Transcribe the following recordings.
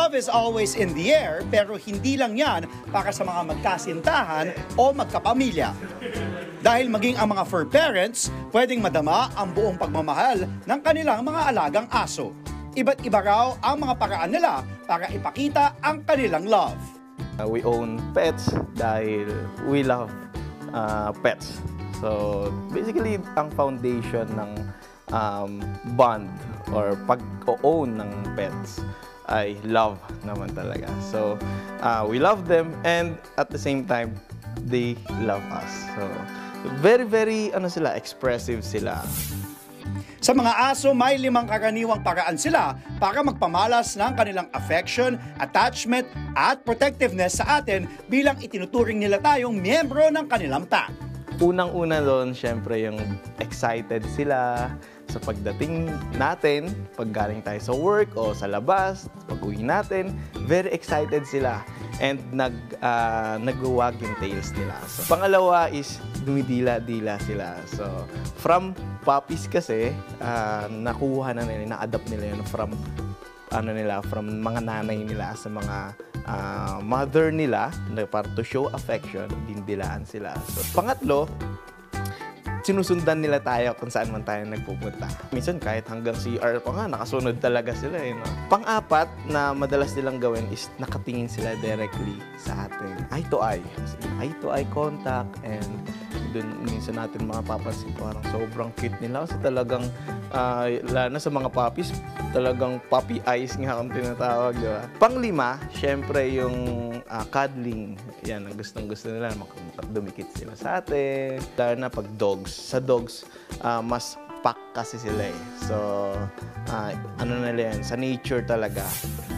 Love is always in the air, pero hindi lang yan para sa mga magkasintahan o magkapamilya. Dahil maging ang mga fur parents, pwedeng madama ang buong pagmamahal ng kanilang mga alagang aso. Iba't iba raw ang mga paraan nila para ipakita ang kanilang love. We own pets dahil we love pets. So basically, ang foundation ng bond or pag-own ng pets ay love naman talaga. So we love them and at the same time, they love us. So very expressive sila. Sa mga aso, may 5 karaniwang paraan sila para magpamalas ng kanilang affection, attachment at protectiveness sa atin bilang itinuturing nila tayong miyembro ng kanilang pack. Unang-una doon, syempre yung excited sila sa pagdating natin, pag galing tayo sa work o sa labas, pag-uwi natin, very excited sila and nag-wag yung tails nila. So, pangalawa is dumidila-dila sila. So, from puppies kasi, nakuha na nila, na-adapt nila yun from mga nanay nila sa mga mother nila para to show affection, dindilaan sila. So, pangatlo, sinusundan nila tayo kung saan man tayo nagpupunta. Minsan kahit hanggang CR pa nga, nakasunod talaga sila. No? Pang-apat na madalas nilang gawin is nakatingin sila directly sa atin. Eye to eye. Eye to eye contact and dun minsan natin mapapansin parang sobrang cute nila kasi talagang lalo na sa mga puppies, talagang puppy eyes nga kung tinatawag, di ba? Pang-5, syempre yung cuddling. Yan, ang gustong-gusto nila, dumikit sila sa atin. Lalo na pag dogs. Sa dogs, mas pack kasi sila eh. So, ano nila yan, sa nature talaga.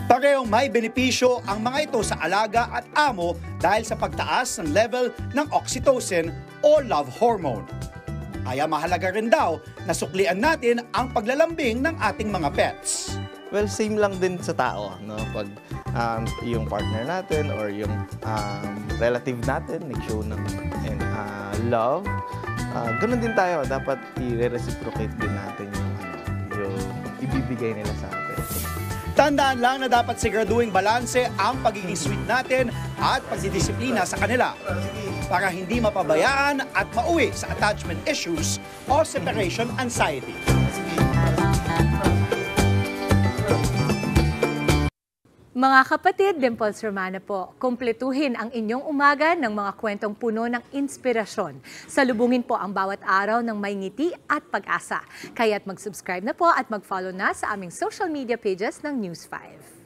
Parehong may benepisyo ang mga ito sa alaga at amo dahil sa pagtaas ng level ng oxytocin o love hormone. Kaya mahalaga rin daw na suklian natin ang paglalambing ng ating mga pets. Well, same lang din sa tao, no? Pag yung partner natin or yung relative natin nag-show ng love, ganun din tayo. Dapat i-reciprocate din natin yung ibibigay nila sa atin. Tandaan lang na dapat siguraduhing balanse ang pagiging sweet natin at pagdidisiplina sa kanila para hindi mapabayaan at mauwi sa attachment issues o separation anxiety. Mga kapatid, Dimples Romana po, kumpletuhin ang inyong umaga ng mga kwentong puno ng inspirasyon. Salubungin po ang bawat araw ng may ngiti at pag-asa. Kaya't mag-subscribe na po at mag-follow na sa aming social media pages ng News 5.